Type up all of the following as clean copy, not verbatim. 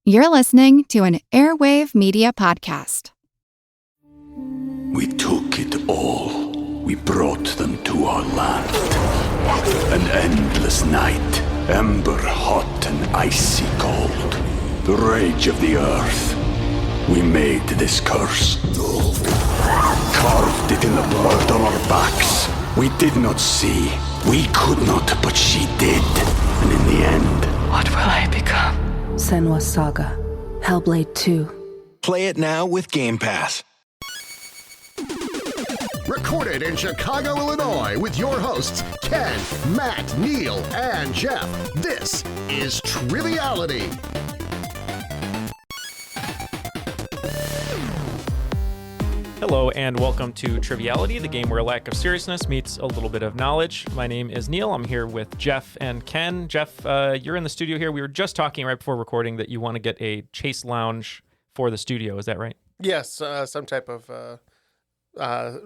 You're listening to an Airwave Media podcast. We took it all. We brought them to our land. An endless night, ember hot and icy cold. The rage of the earth. We made this curse. Carved it in the blood on our backs. We did not see. We could not, but she did. And in the end... What will I become? Senua's Saga. Hellblade 2. Play it now with Game Pass. Recorded in Chicago, Illinois, with your hosts, Ken, Matt, Neal, and Jeff. This is Triviality. Hello and welcome to Triviality, the game where a lack of seriousness meets a little bit of knowledge. My name is Neal. I'm here with Jeff and Ken. Jeff, you're in the studio here. We were just talking right before recording that you want to get a Chase Lounge for the studio. Is that right? Yes, some type of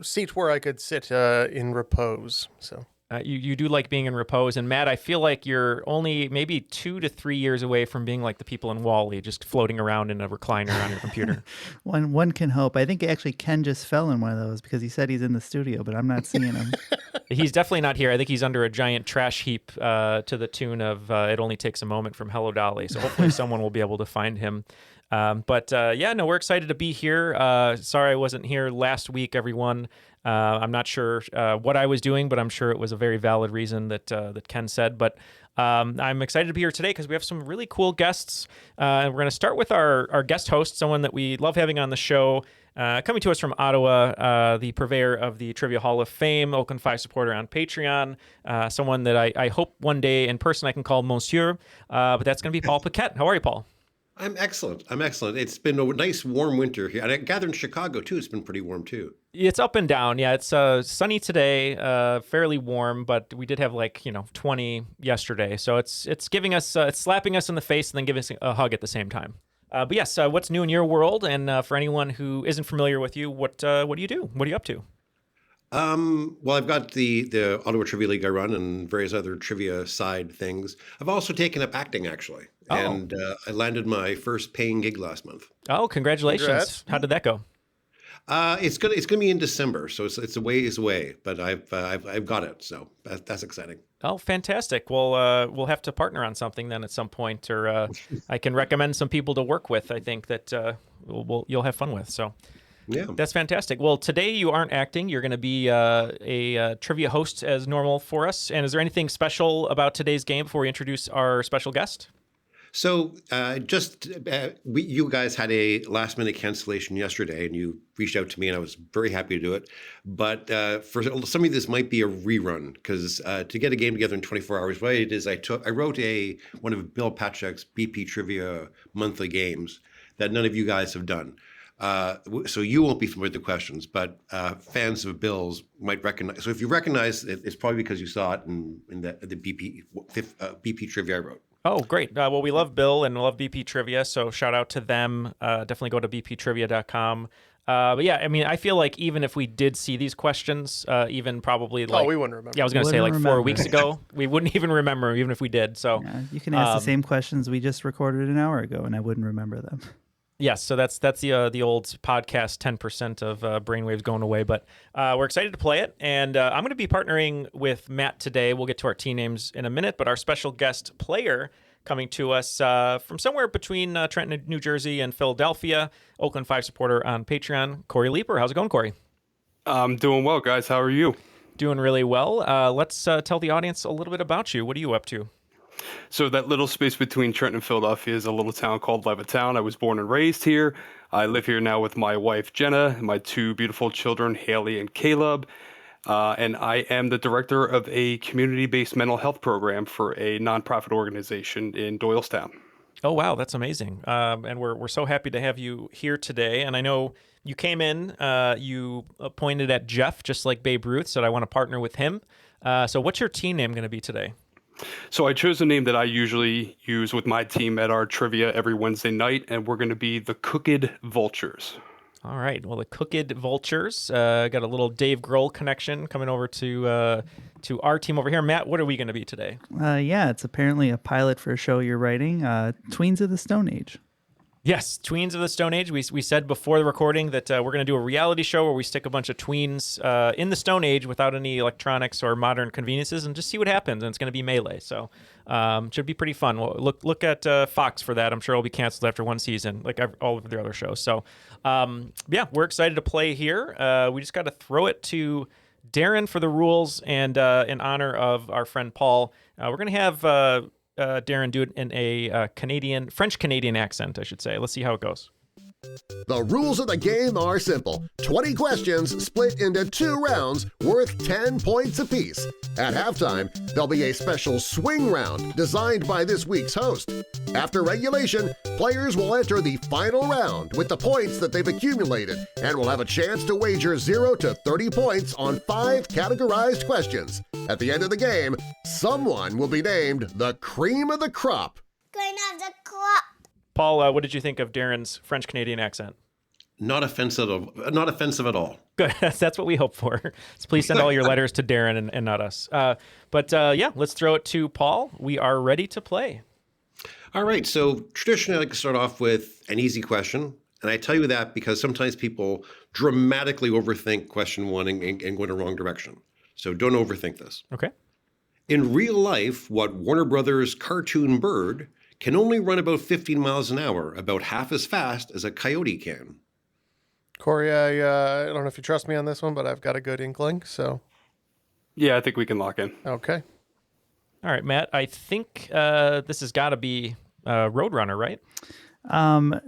seat where I could sit in repose. So you do like being in repose. And Matt, I feel like you're only maybe 2 to 3 years away from being like the people in Wall-E, just floating around in a recliner on your computer. One can hope. I think actually Ken just fell in one of those because he said he's in the studio, but I'm not seeing him. He's definitely not here. I think he's under a giant trash heap to the tune of It Only Takes a Moment from Hello Dolly. So hopefully someone will be able to find him. We're excited to be here. Sorry I wasn't here last week, everyone. I'm not sure what I was doing, but I'm sure it was a very valid reason that Ken said. But I'm excited to be here today because we have some really cool guests. And we're going to start with our guest host, someone that we love having on the show, coming to us from Ottawa, the purveyor of the Trivia Hall of Fame, Oakland 5 supporter on Patreon, someone that I hope one day in person I can call Monsieur, but that's going to be Paul Paquet. How are you, Paul? I'm excellent. It's been a nice warm winter here. And I gather in Chicago, too, it's been pretty warm, too. It's up and down. Yeah, it's sunny today, fairly warm, but we did have 20 yesterday. So it's giving us, it's slapping us in the face and then giving us a hug at the same time. But yes, what's new in your world? And for anyone who isn't familiar with you, what do you do? What are you up to? Well, I've got the Ottawa Trivia League I run and various other trivia side things. I've also taken up acting, actually. Oh. And I landed my first paying gig last month. Oh, congratulations. Congrats. How did that go? It's gonna be in December, so it's a ways away, but I've got it, so that's exciting. Oh, fantastic. Well, we'll have to partner on something then at some point, or I can recommend some people to work with, I think, that you'll have fun with, so... Yeah, that's fantastic. Well, today you aren't acting. You're going to be a trivia host as normal for us. And is there anything special about today's game before we introduce our special guest? So you guys had a last minute cancellation yesterday and you reached out to me and I was very happy to do it. But for some of you, this might be a rerun because to get a game together in 24 hours, what I did is I wrote one of Bill Patrick's BP Trivia monthly games that none of you guys have done. So you won't be familiar with the questions, but fans of Bill's might recognize. So if you recognize it, it's probably because you saw it in the BP trivia I wrote. Oh, great. Well, we love Bill and love BP Trivia, so shout out to them. Definitely go to bptrivia.com. But yeah, I mean, I feel like even if we did see these questions, even probably we wouldn't remember. Yeah, I was going to say 4 weeks ago, we wouldn't even remember, even if we did. So yeah, you can ask the same questions we just recorded an hour ago, and I wouldn't remember them. Yes, so that's the old podcast 10% of brainwaves going away, but we're excited to play it, and I'm going to be partnering with Matt today. We'll get to our team names in a minute, but our special guest player coming to us from somewhere between Trenton, New Jersey, and Philadelphia, Oakland 5 supporter on Patreon, Corey Leeper. How's it going, Corey? I'm doing well, guys. How are you? Doing really well. Let's tell the audience a little bit about you. What are you up to? So that little space between Trenton and Philadelphia is a little town called Levittown. I was born and raised here. I live here now with my wife, Jenna, and my 2 beautiful children, Haley and Caleb. And I am the director of a community-based mental health program for a nonprofit organization in Doylestown. Oh, wow. That's amazing. And we're so happy to have you here today. And I know you came in, you pointed at Jeff, just like Babe Ruth, said, I want to partner with him. So what's your team name going to be today? So I chose a name that I usually use with my team at our trivia every Wednesday night, and we're going to be the Cooked Vultures. All right. Well, the Cooked Vultures got a little Dave Grohl connection coming over to our team over here. Matt, what are we going to be today? Yeah, it's apparently a pilot for a show you're writing, Tweens of the Stone Age. Yes, Tweens of the Stone Age. We said before the recording that we're going to do a reality show where we stick a bunch of tweens in the Stone Age without any electronics or modern conveniences and just see what happens. And it's going to be melee. So should be pretty fun. We'll look at Fox for that. I'm sure it'll be canceled after one season, like all of the other shows. So, yeah, we're excited to play here. We just got to throw it to Darren for the rules and in honor of our friend Paul. We're going to have... Darren do it in a French-Canadian accent, I should say. Let's see how it goes. The rules of the game are simple. 20 questions split into 2 rounds worth 10 points apiece. At halftime, there'll be a special swing round designed by this week's host. After regulation, players will enter the final round with the points that they've accumulated and will have a chance to wager 0 to 30 points on 5 categorized questions. At the end of the game, someone will be named the cream of the crop. Cream of the crop. Paul, what did you think of Darren's French-Canadian accent? Not offensive at all. Good. That's what we hope for. So please send all your letters to Darren and not us. But yeah, let's throw it to Paul. We are ready to play. All right. So traditionally, I like to start off with an easy question. And I tell you that because sometimes people dramatically overthink question 1 and go in the wrong direction. So don't overthink this. Okay. In real life, what Warner Brothers cartoon bird can only run about 15 miles an hour, about half as fast as a coyote can? Corey, I don't know if you trust me on this one, but I've got a good inkling, so... Yeah, I think we can lock in. Okay. All right, Matt, I think this has got to be Roadrunner, right?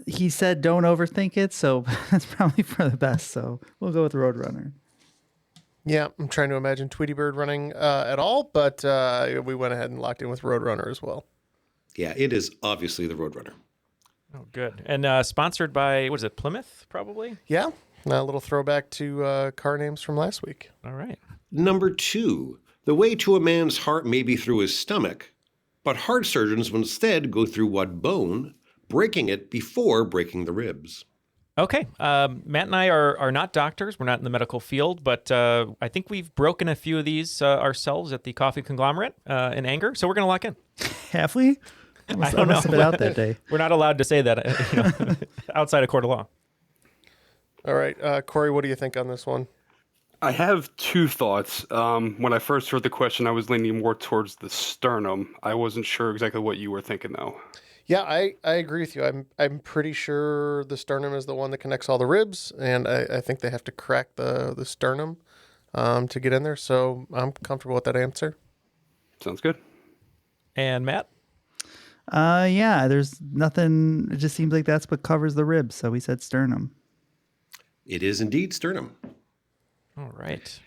He said don't overthink it, so that's probably for the best. So we'll go with Roadrunner. Yeah, I'm trying to imagine Tweety Bird running at all, but we went ahead and locked in with Roadrunner as well. Yeah, it is obviously the Roadrunner. Oh, good. And sponsored by, what is it, Plymouth, probably? Yeah, a little throwback to car names from last week. All right. Number 2, the way to a man's heart may be through his stomach, but heart surgeons will instead go through what bone, breaking it before breaking the ribs. Okay. Matt and I are not doctors. We're not in the medical field, but I think we've broken a few of these ourselves at the Coffee Conglomerate in anger, so we're going to lock in. Have we? I don't know. Must have been out that day. We're not allowed to say that outside of court of law. All right. Corey, what do you think on this one? I have 2 thoughts. When I first heard the question, I was leaning more towards the sternum. I wasn't sure exactly what you were thinking, though. Yeah, I agree with you. I'm pretty sure the sternum is the one that connects all the ribs, and I think they have to crack the sternum to get in there. So I'm comfortable with that answer. Sounds good. And Matt? Yeah, there's nothing. It just seems like that's what covers the ribs. So we said sternum. It is indeed sternum. All right.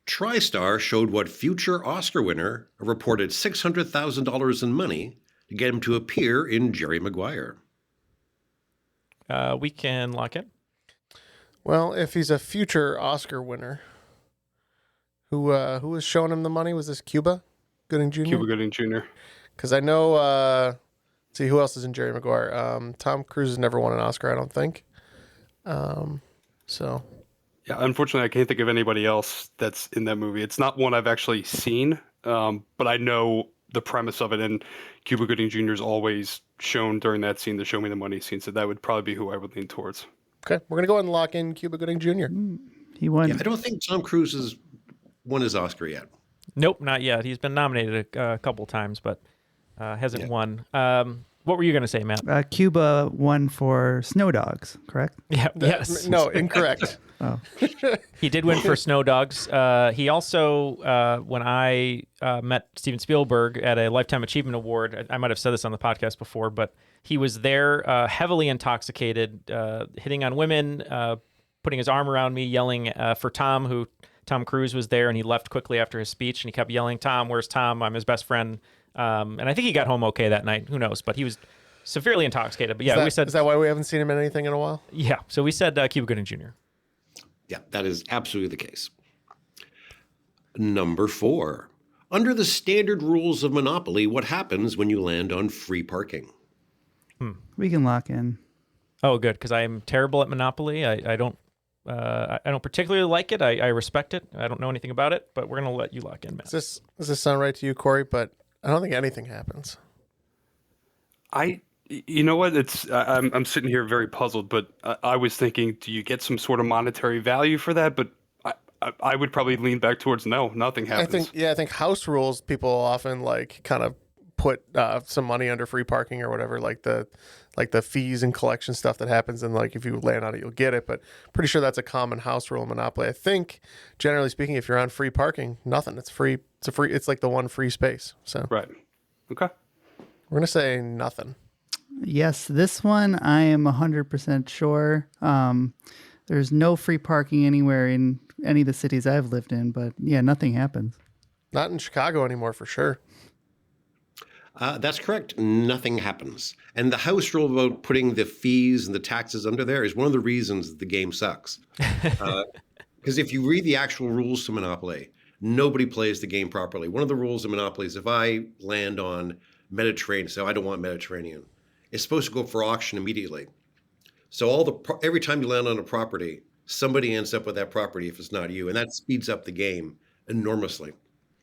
TriStar showed what future Oscar winner a reported $600,000 in money to get him to appear in Jerry Maguire. We can lock in. Well, if he's a future Oscar winner, who was showing him the money? Was this Cuba Gooding Jr.? Cuba Gooding Jr. Because I know, see, who else is in Jerry Maguire? Tom Cruise has never won an Oscar, I don't think. So. Yeah, unfortunately, I can't think of anybody else that's in that movie. It's not one I've actually seen, but I know the premise of it, and Cuba Gooding Jr. is always shown during that scene, the show me the money scene, so that would probably be who I would lean towards. Okay, we're going to go ahead and lock in Cuba Gooding Jr. He won. Yeah, I don't think Tom Cruise has won his Oscar yet. Nope, not yet. He's been nominated a couple times, but hasn't won. What were you going to say, Matt? Cuba won for Snow Dogs, correct? Yeah. Yes. No, incorrect. Oh. He did win for Snow Dogs. He also, when I met Steven Spielberg at a Lifetime Achievement Award, I might have said this on the podcast before, but he was there heavily intoxicated, hitting on women, putting his arm around me, yelling for Tom Cruise was there, and he left quickly after his speech, and he kept yelling, "Tom, where's Tom? I'm his best friend." And I think he got home okay that night. Who knows? But he was severely intoxicated. But yeah, is that why we haven't seen him in anything in a while? Yeah. So we said Cuba Gooding Jr. Yeah, that is absolutely the case. Number 4. Under the standard rules of Monopoly, what happens when you land on free parking? We can lock in. Oh, good, because I'm terrible at Monopoly. I don't particularly like it. I respect it. I don't know anything about it, but we're gonna let you lock in, Matt. Does this sound right to you, Corey? But I don't think anything happens. I You know what? I'm sitting here very puzzled, but I was thinking, do you get some sort of monetary value for that? But I would probably lean back towards no, nothing happens. I think house rules people often like kind of put some money under free parking or whatever, like the fees and collection stuff that happens, and like if you land on it, you'll get it. But pretty sure that's a common house rule in Monopoly. I think, generally speaking, if you're on free parking, nothing. It's free. It's like the one free space. So right. Okay. We're gonna say nothing. Yes, this one I am 100% sure. There's no free parking anywhere in any of the cities I've lived in, but yeah, nothing happens. Not in Chicago anymore, for sure. That's correct. Nothing happens. And the house rule about putting the fees and the taxes under there is one of the reasons the game sucks. Because if you read the actual rules to Monopoly, nobody plays the game properly. One of the rules of Monopoly is if I land on Mediterranean, so I don't want Mediterranean, it's supposed to go for auction immediately. So every time you land on a property, somebody ends up with that property if it's not you, and that speeds up the game enormously.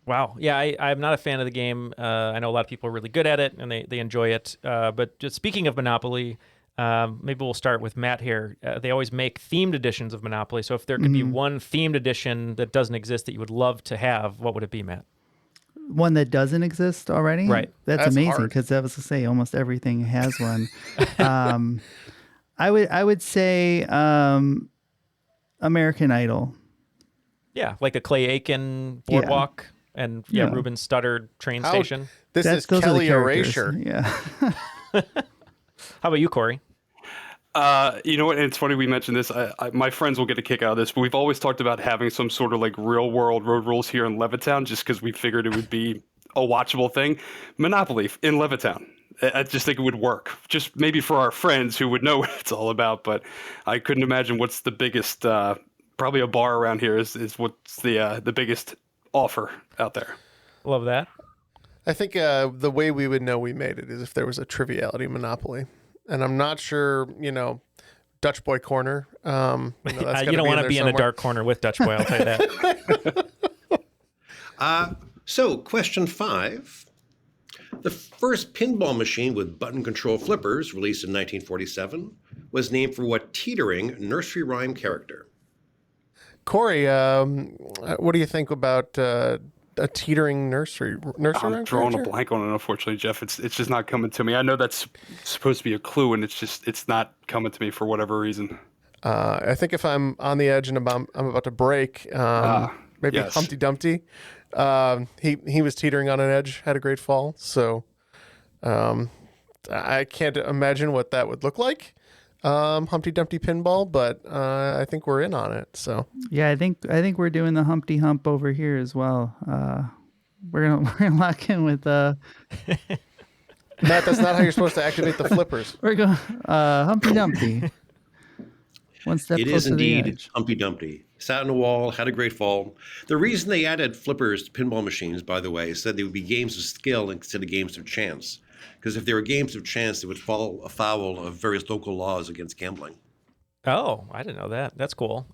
Wow. Yeah, I'm not a fan of the game. I know a lot of people are really good at it, and they enjoy it. But just speaking of Monopoly, maybe we'll start with Matt here. They always make themed editions of Monopoly. So if there could be one themed edition that doesn't exist that you would love to have, what would it be, Matt? One that doesn't exist already? Right. That's amazing, because I was to say almost everything has one. I would say American Idol. Yeah, like a Clay Aiken boardwalk and Ruben Studdard train station. This is Kelly Erasure. Yeah. How about you, Corey? You know what? It's funny we mentioned this. My friends will get a kick out of this, but we've always talked about having some sort of like real world road rules here in Levittown, just because we figured it would be a watchable thing. Monopoly in Levittown. I just think it would work. Just maybe for our friends who would know what it's all about, but I couldn't imagine what's the biggest. Probably a bar around here is what's the biggest offer out there. Love that. I think the way we would know we made it is if there was a Triviality Monopoly. And I'm not sure, Dutch Boy Corner. That's you don't want to be in a dark corner with Dutch Boy, I'll tell you that. So, question 5. The first pinball machine with button control flippers, released in 1947, was named for what teetering nursery rhyme character? Corey, what do you think about a teetering nursery I'm drawing a blank on it, unfortunately, Jeff. It's just not coming to me. I know that's supposed to be a clue, and it's not coming to me for whatever reason. I think if I'm on the edge and I'm about to break, maybe yes. Humpty Dumpty. He was teetering on an edge, had a great fall. So I can't imagine what that would look like. Humpty Dumpty pinball, but I think we're in on it. So yeah, I think we're doing the Humpty Hump over here as well. We're gonna lock in with Matt. That's not how you're supposed to activate the flippers. We're going Humpty Dumpty. One step it closer is indeed to the edge. Humpty Dumpty. Sat on a wall, had a great fall. The reason they added flippers to pinball machines, by the way, said they would be games of skill instead of games of chance. Because if they were games of chance, they would fall afoul of various local laws against gambling. Oh, I didn't know that. That's cool.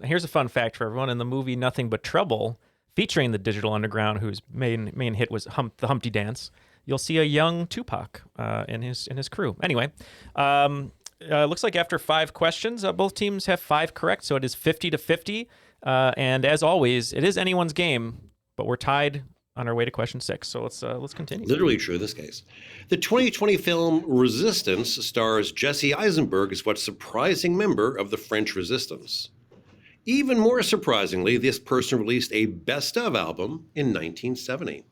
Here's a fun fact for everyone. In the movie Nothing But Trouble, featuring the Digital Underground, whose main hit was the Humpty Dance, you'll see a young Tupac in his crew. Anyway, looks like after 5 questions, both teams have 5 correct, so it is 50-50. And as always, it is anyone's game, but we're tied on our way to question 6. So let's continue. Literally true in this case. The 2020 film Resistance stars Jesse Eisenberg as what surprising member of the French Resistance. Even more surprisingly, this person released a best of album in 1970.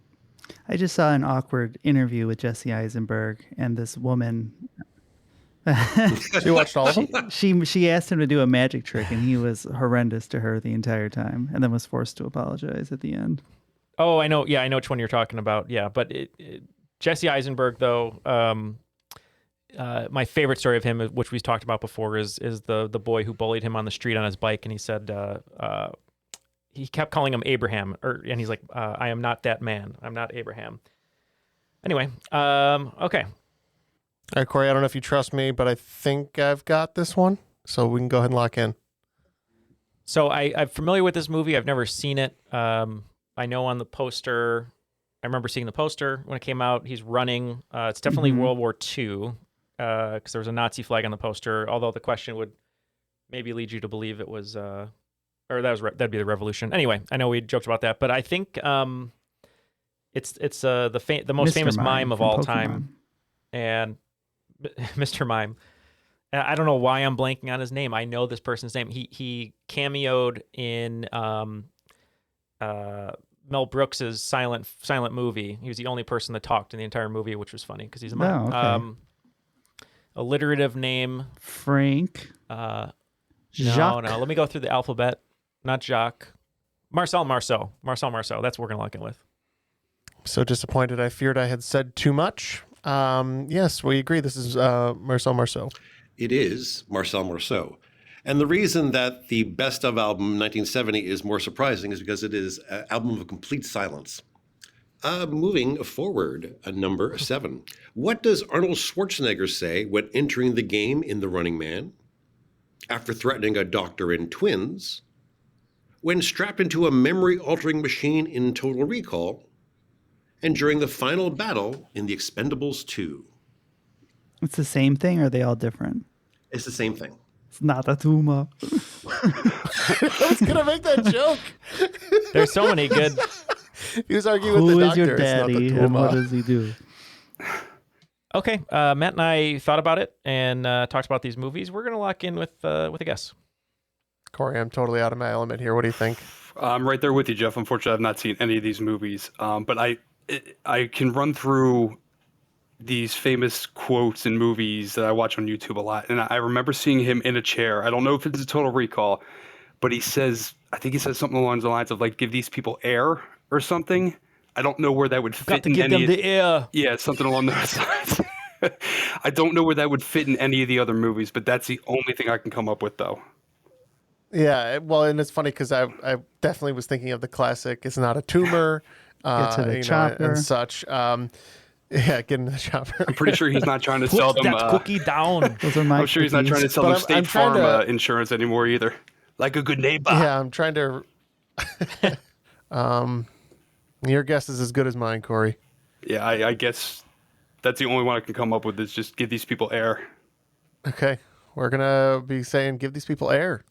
I just saw an awkward interview with Jesse Eisenberg and this woman. You watched all of them? She asked him to do a magic trick, and he was horrendous to her the entire time, and then was forced to apologize at the end. Oh, I know. Yeah, I know which one you're talking about. Yeah, but Jesse Eisenberg, though, my favorite story of him, which we've talked about before, is the boy who bullied him on the street on his bike, and he said he kept calling him Abraham, and he's like, "I am not that man. I'm not Abraham." Anyway, okay. All right, Corey, I don't know if you trust me, but I think I've got this one, so we can go ahead and lock in. So I'm familiar with this movie. I've never seen it. I know on the poster, I remember seeing the poster when it came out. He's running. It's definitely World War II. because there was a Nazi flag on the poster. Although the question would maybe lead you to believe it was, or that'd be the revolution. Anyway, I know we joked about that, but I think it's the most Mr. famous Mime mime of from all Pokemon. time, and Mr. Mime. I don't know why I'm blanking on his name. I know this person's name. He cameoed in Mel Brooks's silent movie. He was the only person that talked in the entire movie, which was funny because he's a mime. Oh, okay. Alliterative name. Frank. Jacques. No. Let me go through the alphabet. Not Jacques. Marcel Marceau. That's what we're gonna lock it with. So disappointed. I feared I had said too much. Yes, we agree. This is Marcel Marceau. It is Marcel Marceau. And the reason that the Best Of album 1970 is more surprising is because it is an album of complete silence. Moving forward, number 7. What does Arnold Schwarzenegger say when entering the game in The Running Man? After threatening a doctor in Twins? When strapped into a memory-altering machine in Total Recall? And during the final battle in The Expendables 2? It's the same thing, or are they all different? It's the same thing. It's not a tumor. I was going to make that joke. There's so many good. He was arguing with Who the is doctor. your daddy It's not the and what Tuma. does he do? Okay, Matt and I thought about it and talked about these movies. We're gonna lock in with a guess. Corey, I'm totally out of my element here. What do you think? I'm right there with you, Jeff. Unfortunately, I've not seen any of these movies, but I can run through these famous quotes in movies that I watch on YouTube a lot, and I remember seeing him in a chair. I don't know if it's a Total Recall, but I think he says something along the lines of like, "Give these people air" or something. I don't know where that would fit. Got to in give any them the air. Yeah, something along those lines. I don't know where that would fit in any of the other movies, but that's the only thing I can come up with, though. Yeah, well, and it's funny because I definitely was thinking of the classic "It's not a tumor," Get to the chopper. and such. Yeah, get in the chopper. I'm pretty sure he's not trying to sell Put them. that cookie down. Those are my I'm sure he's not trying to sell them But I'm State trying Farm to- insurance anymore either. Like a good neighbor. Yeah, I'm trying to. Your guess is as good as mine, Corey. Yeah, I guess that's the only one I can come up with is just give these people air. Okay, we're gonna be saying give these people air.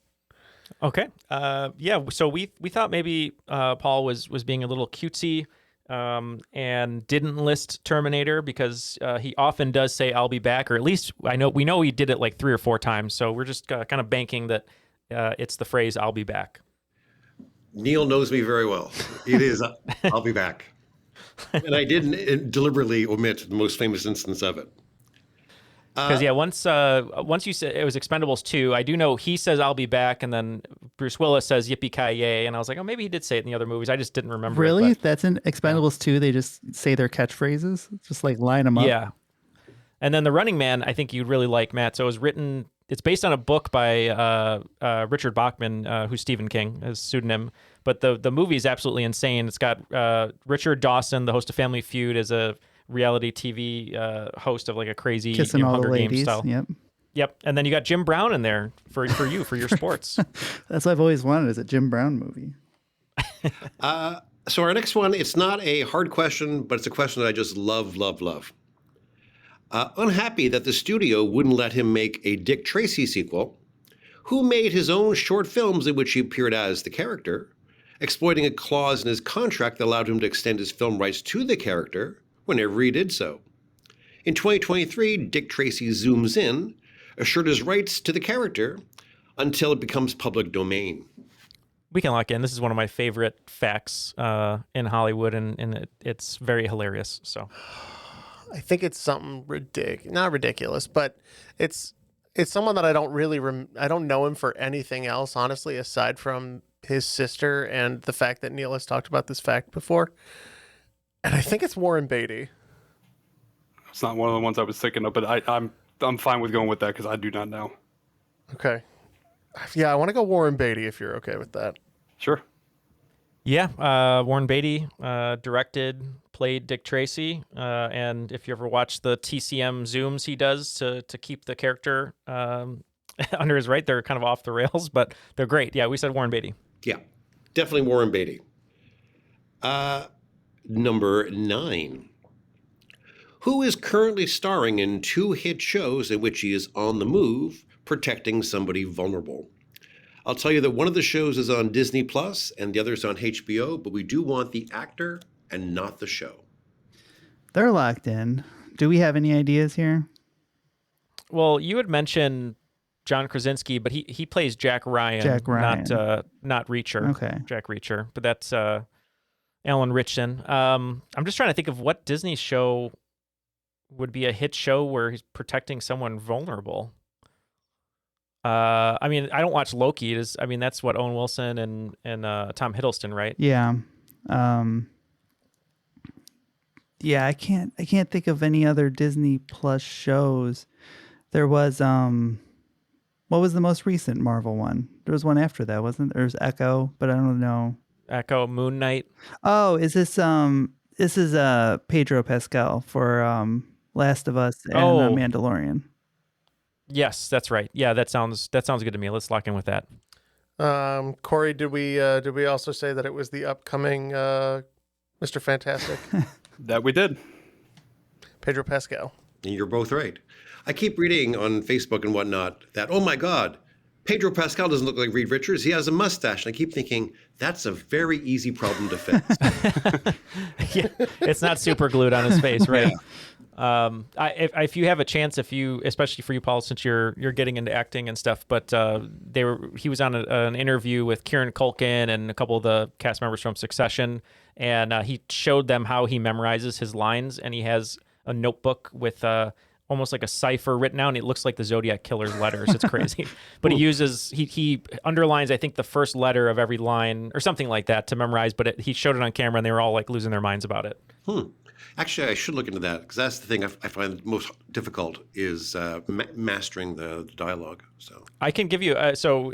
Okay. Yeah. So we thought maybe Paul was being a little cutesy and didn't list Terminator because he often does say "I'll be back," or at least we know he did it like 3 or 4 times. So we're just kind of banking that it's the phrase "I'll be back." Neal knows me very well. It is, I'll be back. And I didn't deliberately omit the most famous instance of it. Because once you said it was Expendables 2, I do know he says "I'll be back," and then Bruce Willis says "Yippee ki yay," and I was like, oh, maybe he did say it in the other movies. I just didn't remember. Really? It, but, That's in Expendables 2? They just say their catchphrases? Just like line them up? yeah. And then The Running Man, I think you'd really like, Matt. So it's based on a book by Richard Bachman, who's Stephen King, his pseudonym. But the movie is absolutely insane. It's got Richard Dawson, the host of Family Feud, as a reality TV host of like a crazy Kissing all the Hunger Games ladies. style. Yep. And then you got Jim Brown in there for your sports. That's what I've always wanted, is a Jim Brown movie. So our next one, it's not a hard question, but it's a question that I just love. Unhappy that the studio wouldn't let him make a Dick Tracy sequel, who made his own short films in which he appeared as the character, exploiting a clause in his contract that allowed him to extend his film rights to the character whenever he did so. In 2023, Dick Tracy zooms in, assured his rights to the character until it becomes public domain. We can lock in. This is one of my favorite facts in Hollywood, and it's very hilarious. So I think it's something not ridiculous, but it's someone that I don't really I don't know him for anything else, honestly, aside from his sister and the fact that Neal has talked about this fact before. And I think it's Warren Beatty. It's not one of the ones I was thinking of, but I'm fine with going with that because I do not know. Okay. Yeah, I want to go Warren Beatty if you're okay with that. Sure. Yeah, Warren Beatty directed, played Dick Tracy, and if you ever watch the TCM zooms he does to keep the character under his right, they're kind of off the rails, but they're great. Yeah, we said Warren Beatty. Yeah, definitely Warren Beatty. Number 9. who is currently starring in 2 hit shows in which he is on the move, protecting somebody vulnerable. I'll tell you that one of the shows is on Disney Plus and the other is on HBO, but we do want the actor and not the show. They're locked in. Do we have any ideas here? Well, you had mentioned John Krasinski, but he plays Jack Ryan. Not Reacher. Okay. Jack Reacher, but that's Alan Ritchson. I'm just trying to think of what Disney show would be a hit show where he's protecting someone vulnerable. I mean, I don't watch Loki. That's what Owen Wilson and Tom Hiddleston, right? Yeah. Yeah, I can't think of any other Disney Plus shows. There was what was the most recent Marvel one? There was one after that, wasn't there? There's Echo, but I don't know. Echo, Moon Knight. Oh, is this Pedro Pascal for Last of Us and Mandalorian? Yes, that's right. Yeah, that sounds good to me. Let's lock in with that. Corey, did we also say that it was the upcoming Mr. Fantastic? That we did. Pedro Pascal. And you're both right. I keep reading on Facebook and whatnot that, oh my God, Pedro Pascal doesn't look like Reed Richards. He has a mustache. And I keep thinking, that's a very easy problem to fix. Yeah, it's not super glued on his face, right? Yeah. If you have a chance, especially for you, Paul, since you're getting into acting and stuff, but he was on an interview with Kieran Culkin and a couple of the cast members from Succession, and he showed them how he memorizes his lines, and he has a notebook with almost like a cipher written out, and it looks like the Zodiac Killer's letters. It's crazy. But he underlines, I think, the first letter of every line or something like that to memorize, but he showed it on camera, and they were all like losing their minds about it. Actually, I should look into that, because that's the thing I find most difficult is mastering the dialogue. So I can give you so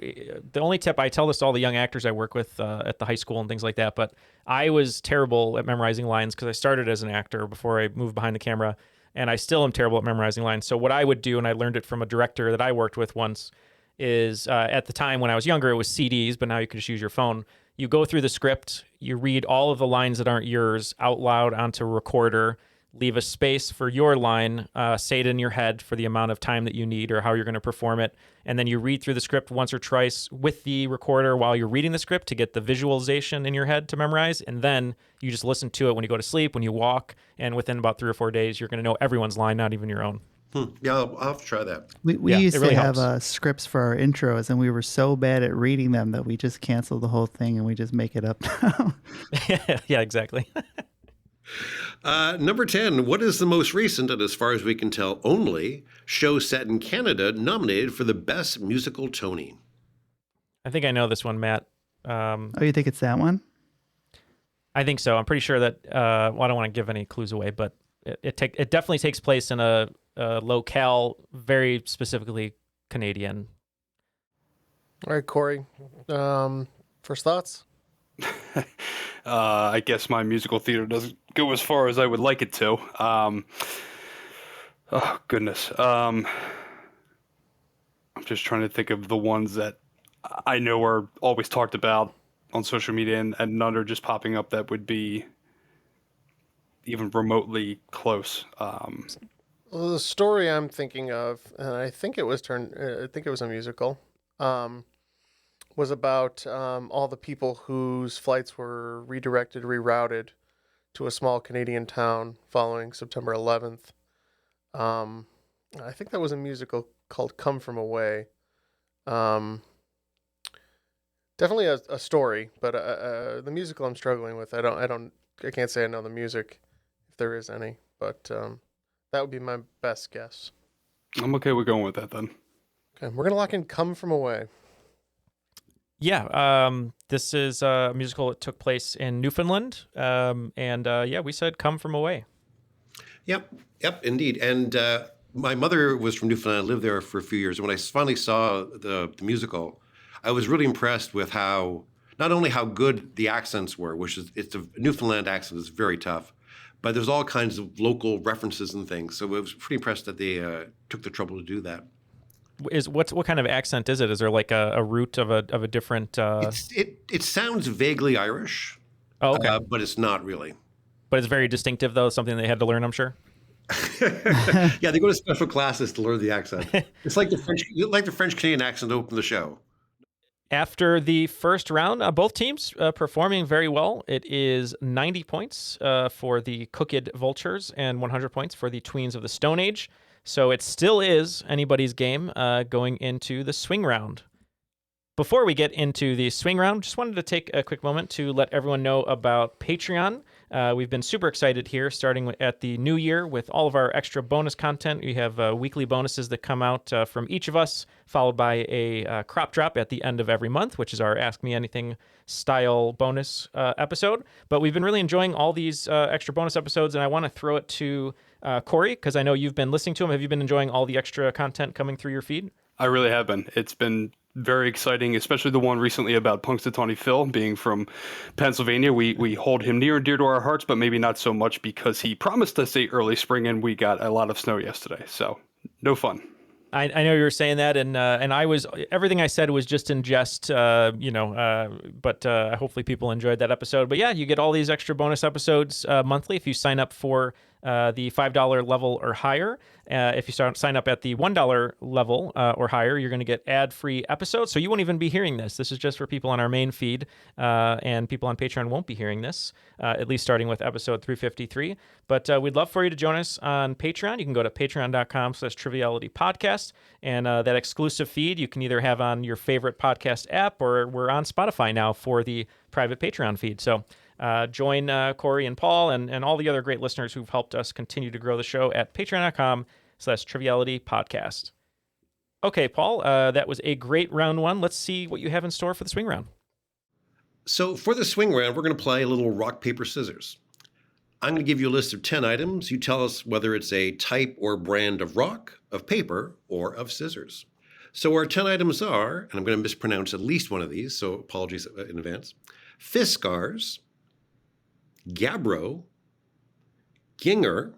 the only tip, I tell this to all the young actors I work with at the high school and things like that, but I was terrible at memorizing lines because I started as an actor before I moved behind the camera, and I still am terrible at memorizing lines. So what I would do, and I learned it from a director that I worked with once, is at the time when I was younger, it was CDs, but now you can just use your phone. You go through the script, you read all of the lines that aren't yours out loud onto a recorder, leave a space for your line, say it in your head for the amount of time that you need or how you're going to perform it, and then you read through the script once or twice with the recorder while you're reading the script to get the visualization in your head to memorize, and then you just listen to it when you go to sleep, when you walk, and within about 3 or 4 days, you're going to know everyone's line, not even your own. Yeah, I'll have to try that. We used to have scripts for our intros, and we were so bad at reading them that we just canceled the whole thing and we just make it up now. Yeah, exactly. Number 10, what is the most recent, and as far as we can tell only, show set in Canada nominated for the Best Musical Tony? I think I know this one, Matt. You think it's that one? I think so. I'm pretty sure that, I don't want to give any clues away, but it definitely takes place in a locale, very specifically Canadian. All right, Corey. First thoughts? I guess my musical theater doesn't go as far as I would like it to. Oh, goodness. I'm just trying to think of the ones that I know are always talked about on social media and none are just popping up that would be even remotely close. Well, the story I'm thinking of, and I think it was a musical, was about all the people whose flights were rerouted to a small Canadian town following September 11th. I think that was a musical called Come From Away. Definitely a story, but the musical I'm struggling with. I can't say I know the music, if there is any, but that would be my best guess. I'm okay with going with that then. Okay, we're gonna lock in Come From Away. Yeah, this is a musical that took place in Newfoundland, and we said Come From Away. Yep, indeed. And my mother was from Newfoundland. I lived there for a few years. And when I finally saw the musical, I was really impressed with not only how good the accents were, it's a Newfoundland accent is very tough, but there's all kinds of local references and things. So I was pretty impressed that they took the trouble to do that. What kind of accent is it? Is there like a root of a different? It sounds vaguely Irish. Oh, okay. But it's not really. But it's very distinctive, though. Something they had to learn, I'm sure. Yeah, they go to special classes to learn the accent. It's like the French Canadian accent to open the show. After the first round, both teams performing very well. It is 90 points for the Cooked Vultures and 100 points for the Tweens of the Stone Age. So it still is anybody's game going into the swing round. Before we get into the swing round, just wanted to take a quick moment to let everyone know about Patreon. We've been super excited here, starting at the new year with all of our extra bonus content. We have weekly bonuses that come out from each of us, followed by a crop drop at the end of every month, which is our Ask Me Anything style bonus episode. But we've been really enjoying all these extra bonus episodes, and I want to throw it to Corey, because I know you've been listening to them. Have you been enjoying all the extra content coming through your feed? I really have been. It's been very exciting, especially the one recently about Punxsutawney Phil being from Pennsylvania. We hold him near and dear to our hearts, but maybe not so much because he promised us a early spring and we got a lot of snow yesterday. So no fun. I know you were saying that, and I was, everything I said was just in jest, but hopefully people enjoyed that episode. But yeah, you get all these extra bonus episodes monthly if you sign up for the $5 level or higher. If you sign up at the $1 level or higher, you're going to get ad-free episodes. So you won't even be hearing this. This is just for people on our main feed, and people on Patreon won't be hearing this, at least starting with episode 353. But we'd love for you to join us on Patreon. You can go to patreon.com/trivialitypodcast, and that exclusive feed you can either have on your favorite podcast app, or we're on Spotify now for the private Patreon feed. So join Corey and Paul and all the other great listeners who've helped us continue to grow the show at patreon.com/trivialitypodcast. Okay, Paul, that was a great round one. Let's see what you have in store for the swing round. So for the swing round, we're going to play a little rock, paper, scissors. I'm going to give you a list of 10 items. You tell us whether it's a type or brand of rock, of paper, or of scissors. So our 10 items are, and I'm going to mispronounce at least one of these, so apologies in advance, Fiskars, Gabbro, Ginger,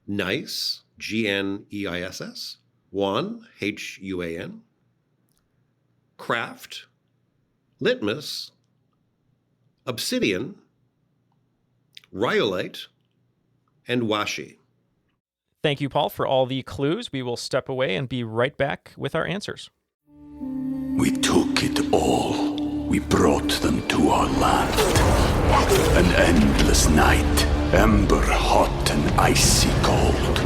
Nice, Gneiss, Huan, Huan, Craft, Litmus, Obsidian, Rhyolite, and Washi. Thank you, Paul, for all the clues. We will step away and be right back with our answers. We took it all. We brought them to our land. An endless night, ember hot and icy cold.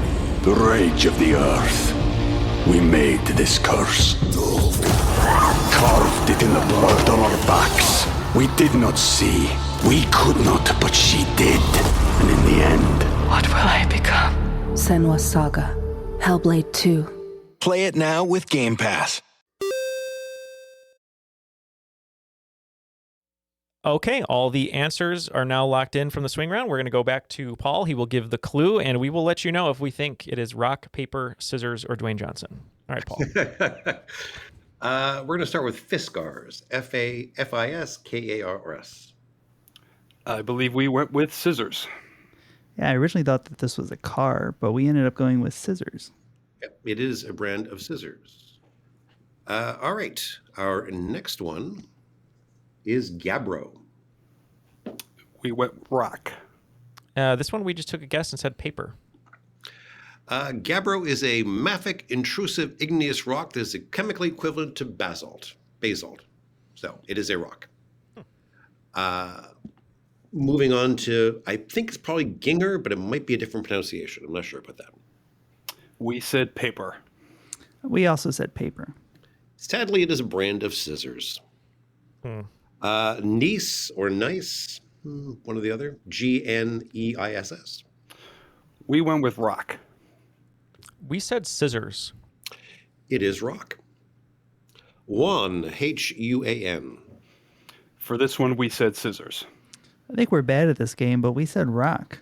The rage of the earth. We made this curse. Carved it in the blood on our backs. We did not see. We could not, but she did. And in the end... What will I become? Senua's Saga. Hellblade 2. Play it now with Game Pass. Okay, all the answers are now locked in from the swing round. We're going to go back to Paul. He will give the clue, and we will let you know if we think it is rock, paper, scissors, or Dwayne Johnson. All right, Paul. We're going to start with Fiskars. Fiskars. I believe we went with scissors. Yeah, I originally thought that this was a car, but we ended up going with scissors. Yep, it is a brand of scissors. All right, our next one is Gabbro. We went rock. This one we just took a guess and said paper. Gabbro is a mafic intrusive igneous rock that is chemically equivalent to basalt. So it is a rock. Moving on to, I think it's probably Ginger, but it might be a different pronunciation. I'm not sure about that. We said paper. We also said paper. Sadly, it is a brand of scissors. Nice or Nice, one or the other. Gneiss. We went with rock. We said scissors. It is rock. Huan, Huan. For this one, we said scissors. I think we're bad at this game, but we said rock.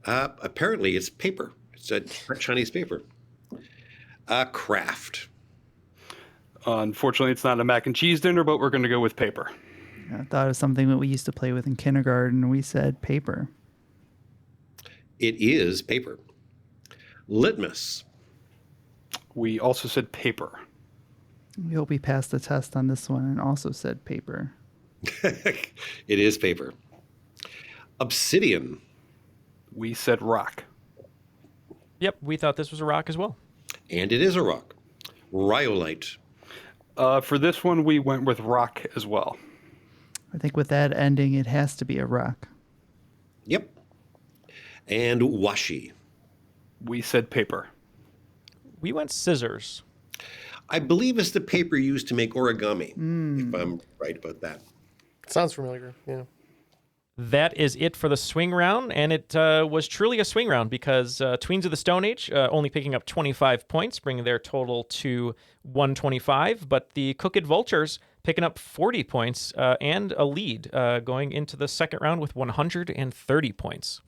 Apparently, it's paper. It's a Chinese paper. Craft. Unfortunately, it's not a mac and cheese dinner, but we're going to go with paper. I thought it was something that we used to play with in kindergarten. We said paper. It is paper. Litmus. We also said paper. We hope we passed the test on this one and also said paper. It is paper. Obsidian. We said rock. Yep, we thought this was a rock as well. And it is a rock. Rhyolite. For this one, we went with rock as well. I think with that ending, it has to be a rock. Yep. And washi. We said paper. We went scissors. I believe it's the paper used to make origami, if I'm right about that. Sounds familiar, yeah. That is it for the swing round, and it was truly a swing round because Tweens of the Stone Age only picking up 25 points, bringing their total to 125, but the Cooked Vultures picking up 40 points and a lead going into the second round with 130 points.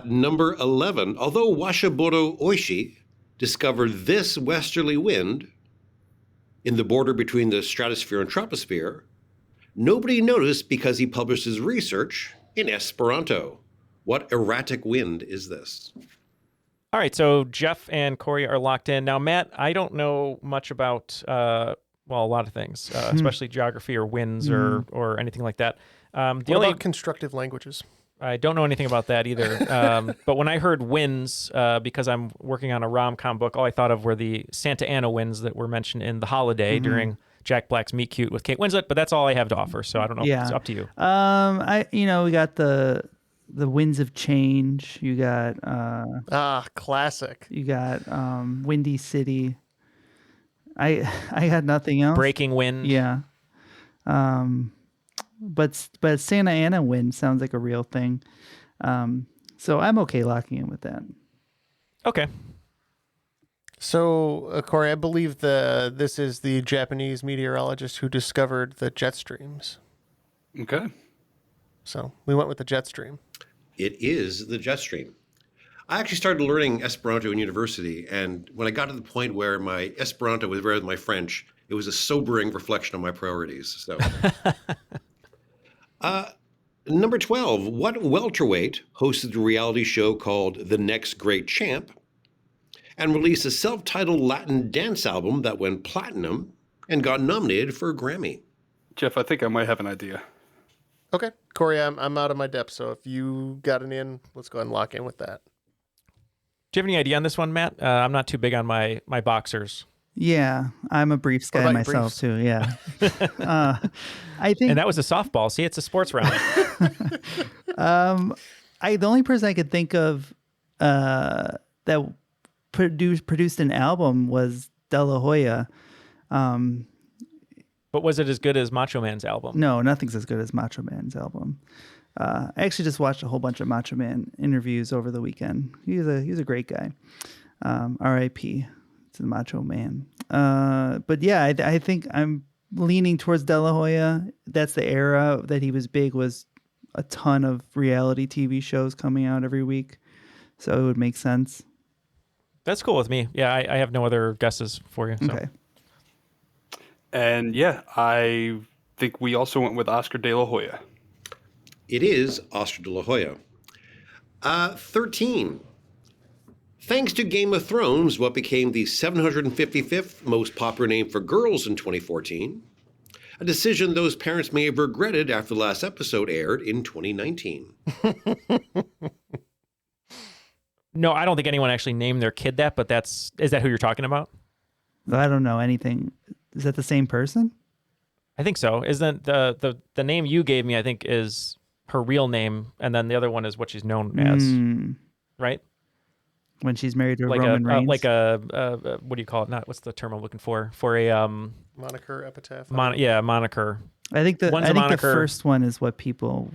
Number 11, although Washiboro Oishi discovered this westerly wind in the border between the stratosphere and troposphere, nobody noticed because he published his research in Esperanto. What erratic wind is this? All right, so Jeff and Corey are locked in. Now, Matt, I don't know much about, a lot of things, especially geography or winds or anything like that. What about constructive languages? I don't know anything about that either. But when I heard winds, because I'm working on a rom-com book, all I thought of were the Santa Ana winds that were mentioned in The Holiday during Jack Black's Meet Cute with Kate Winslet, but that's all I have to offer. So I don't know. Yeah. It's up to you. We got the Winds of Change. You got classic. You got Windy City. I got nothing else. Breaking Wind. Yeah. But Santa Ana wind sounds like a real thing. So I'm okay locking in with that. Okay. So, Corey, I believe this is the Japanese meteorologist who discovered the jet streams. Okay. So we went with the jet stream. It is the jet stream. I actually started learning Esperanto in university, and when I got to the point where my Esperanto was rare with my French, it was a sobering reflection of my priorities. So, number 12, what welterweight hosted a reality show called The Next Great Champ and released a self-titled Latin dance album that went platinum and got nominated for a Grammy? Jeff, I think I might have an idea. Okay, Corey, I'm out of my depth, so if you got an in, let's go ahead and lock in with that. Do you have any idea on this one, Matt? I'm not too big on my boxers. Yeah, I'm a briefs guy myself too. Yeah, I think. And that was a softball. See, it's a sports round. The only person I could think of that produced an album was De La Hoya. But was it as good as Macho Man's album? No, nothing's as good as Macho Man's album. I actually just watched a whole bunch of Macho Man interviews over the weekend. He's a great guy. R.I.P. to the Macho Man. But yeah, I think I'm leaning towards De La Hoya. That's the era that he was big, was a ton of reality TV shows coming out every week. So it would make sense. That's cool with me. Yeah, I have no other guesses for you. So. Okay. And yeah, I think we also went with Oscar De La Hoya. It is Oscar De La Hoya. 13. Thanks to Game of Thrones, what became the 755th most popular name for girls in 2014, a decision those parents may have regretted after the last episode aired in 2019. No, I don't think anyone actually named their kid that, but is that who you're talking about? I don't know anything. Is that the same person? I think so. Isn't the name you gave me, I think, is her real name, and then the other one is what she's known as, right? When she's married to like Roman Reigns? what do you call it? What's the term I'm looking for? For a moniker, epitaph. Moniker. I think the first one is what people.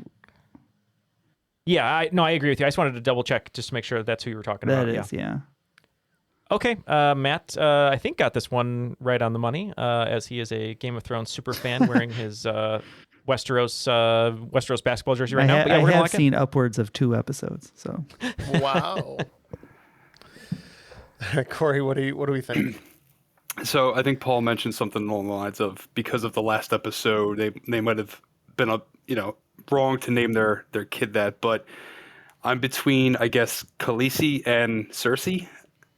Yeah, I agree with you. I just wanted to double check just to make sure that's who you were talking about. That is, yeah. Okay, Matt, I think got this one right on the money, as he is a Game of Thrones super fan, wearing his Westeros basketball jersey right now. But I have seen upwards of 2 episodes. So. Wow. Corey, what do we think? So I think Paul mentioned something along the lines of, because of the last episode, they might have been wrong to name their kid that. But I'm between, I guess, Khaleesi and Cersei.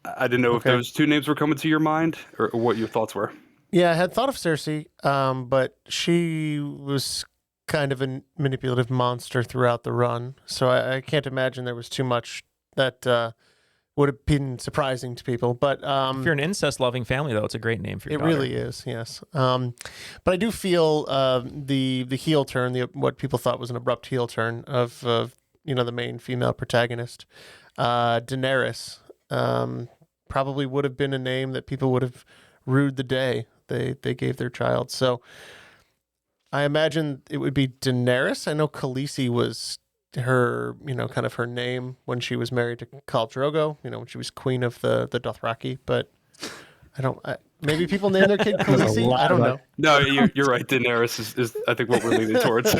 I didn't know if those 2 names were coming to your mind or what your thoughts were. Yeah, I had thought of Cersei, but she was kind of a manipulative monster throughout the run, so I can't imagine there was too much that would have been surprising to people. But if you're an incest-loving family, though, it's a great name for your it daughter. really is, yes. But I do feel the heel turn, what people thought was an abrupt heel turn of the main female protagonist, Daenerys, probably would have been a name that people would have rued the day they gave their child. So I imagine it would be Daenerys. I know Khaleesi was her, kind of her name when she was married to Khal Drogo, when she was queen of the Dothraki, but maybe people name their kid Khaleesi. I don't know. No, you're right. Daenerys is I think what we're leaning towards.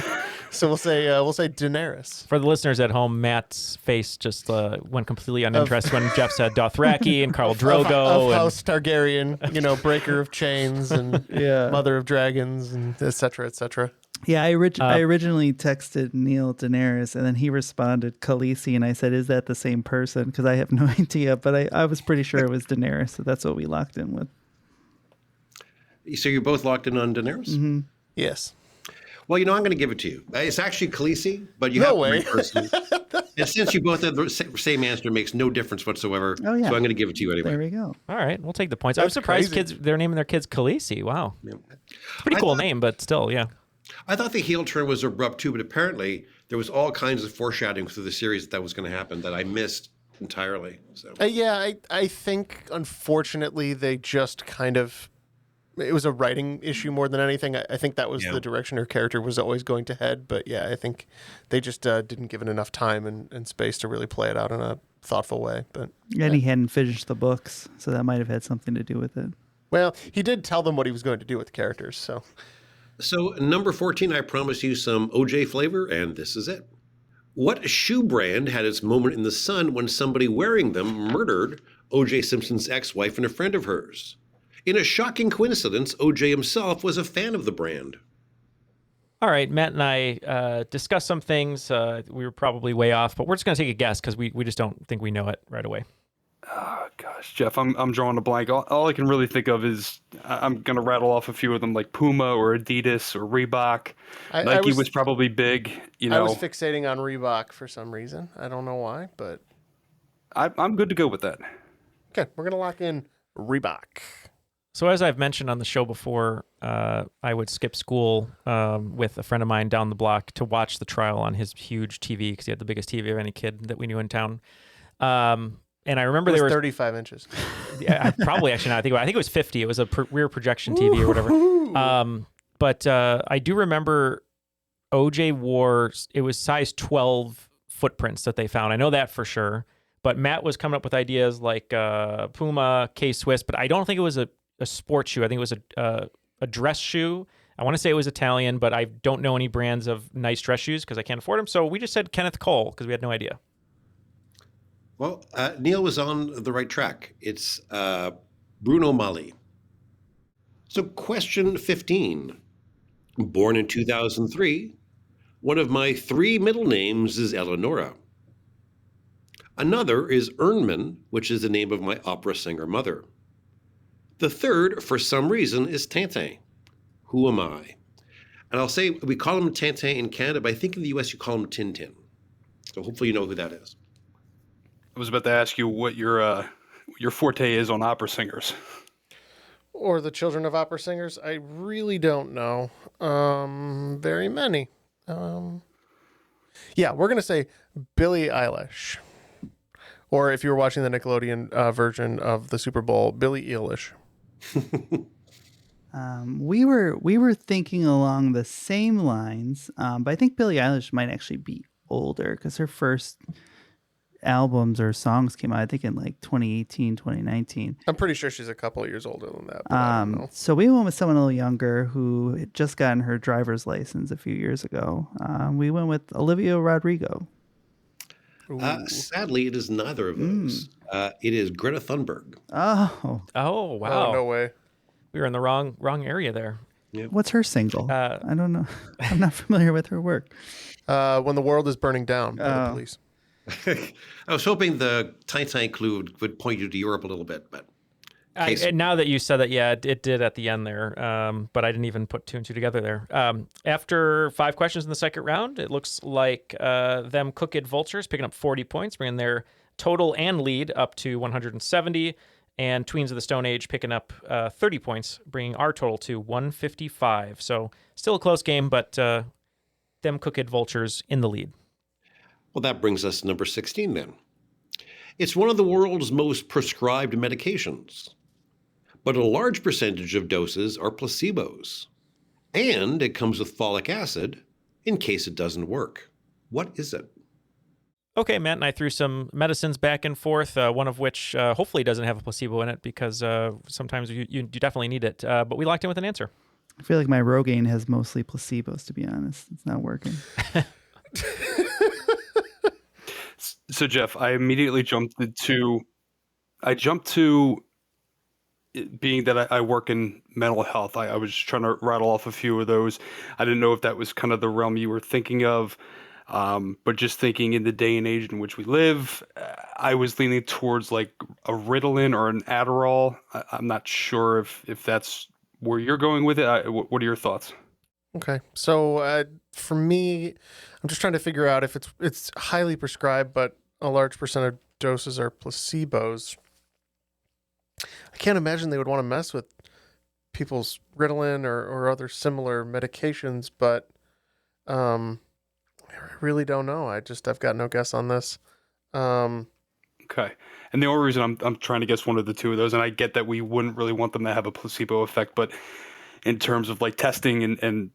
So we'll say Daenerys. For the listeners at home, Matt's face just went completely uninterested when Jeff said Dothraki and Khal Drogo of House Targaryen, breaker of chains and mother of dragons and et cetera, et cetera. Yeah, I originally texted Neal Daenerys, and then he responded Khaleesi, and I said, "Is that the same person?" Because I have no idea, but I was pretty sure it was Daenerys, so that's what we locked in with. So you're both locked in on Daenerys? Mm-hmm. Yes. Well, I'm going to give it to you. It's actually Khaleesi, but you have to reverse it. And since you both have the same answer, it makes no difference whatsoever. Oh, yeah. So I'm going to give it to you anyway. There we go. All right, we'll take the points. I was surprised they're naming their kids Khaleesi. Wow. Yeah. Pretty cool name, but still, yeah. I thought the heel turn was abrupt too, but apparently there was all kinds of foreshadowing through the series that was going to happen that I missed entirely. So I think unfortunately they just kind of, it was a writing issue more than anything. I think that was the direction her character was always going to head, but I think they just didn't give it enough time and space to really play it out in a thoughtful way. But and he hadn't finished the books, so that might have had something to do with it. Well, he did tell them what he was going to do with the characters, so. So number 14, I promised you some OJ flavor, and this is it. What shoe brand had its moment in the sun when somebody wearing them murdered OJ Simpson's ex-wife and a friend of hers? In a shocking coincidence, OJ himself was a fan of the brand. All right, Matt and I discussed some things. We were probably way off, but we're just going to take a guess because we just don't think we know it right away. Oh, gosh, Jeff, I'm drawing a blank. All I can really think of is I'm going to rattle off a few of them like Puma or Adidas or Reebok. Nike was probably big. I was fixating on Reebok for some reason. I don't know why, but I'm good to go with that. Okay, we're going to lock in Reebok. So as I've mentioned on the show before, I would skip school with a friend of mine down the block to watch the trial on his huge TV because he had the biggest TV of any kid that we knew in town. And I remember there was 35 inches. Yeah, probably actually. Now I think it was 50. It was a rear projection TV or whatever. But I do remember OJ wore, it was size 12 footprints that they found. I know that for sure. But Matt was coming up with ideas like Puma, K-Swiss, but I don't think it was a sports shoe. I think it was a dress shoe. I want to say it was Italian, but I don't know any brands of nice dress shoes because I can't afford them. So we just said Kenneth Cole because we had no idea. Well, Neal was on the right track. It's Bruno Mali. So question 15. Born in 2003, one of my 3 middle names is Eleonora. Another is Ernman, which is the name of my opera singer mother. The third, for some reason, is Tintin. Who am I? And I'll say we call him Tintin in Canada, but I think in the US you call him Tintin. So hopefully you know who that is. I was about to ask you what your forte is on opera singers. Or the children of opera singers. I really don't know very many. Yeah, we're going to say Billie Eilish. Or if you were watching the Nickelodeon version of the Super Bowl, Billie Eilish. We were thinking along the same lines, but I think Billie Eilish might actually be older because her first albums or songs came out, I think, in like 2018, 2019. I'm pretty sure she's a couple of years older than that. But I don't know. So we went with someone a little younger who had just gotten her driver's license a few years ago. We went with Olivia Rodrigo. Sadly, it is neither of those. It is Greta Thunberg. Oh, wow! Oh, no way. We were in the wrong area there. Yeah. What's her single? I don't know. I'm not familiar with her work. When the World is Burning Down by the Police. I was hoping the Tintin clue would point you to Europe a little bit, but And now that you said that, yeah, it did at the end there, but I didn't even put two and two together there. After 5 questions in the second round, it looks like them Crooked Vultures picking up 40 points, bringing their total and lead up to 170, and Tweens of the Stone Age picking up 30 points, bringing our total to 155. So still a close game, but them Crooked Vultures in the lead. Well, that brings us to number 16 then. It's one of the world's most prescribed medications, but a large percentage of doses are placebos. And it comes with folic acid in case it doesn't work. What is it? Okay, Matt and I threw some medicines back and forth, one of which hopefully doesn't have a placebo in it because sometimes you definitely need it. But we locked in with an answer. I feel like my Rogaine has mostly placebos, to be honest. It's not working. So, Jeff, I immediately jumped to being that I work in mental health. I was just trying to rattle off a few of those. I didn't know if that was kind of the realm you were thinking of. But just thinking in the day and age in which we live, I was leaning towards like a Ritalin or an Adderall. I'm not sure if that's where you're going with it. What are your thoughts? Okay. So for me, I'm just trying to figure out if it's highly prescribed, but a large percent of doses are placebos. I can't imagine they would want to mess with people's Ritalin or other similar medications, but I really don't know. I've got no guess on this. Okay. And the only reason I'm trying to guess one of the two of those, and I get that we wouldn't really want them to have a placebo effect, but in terms of like testing and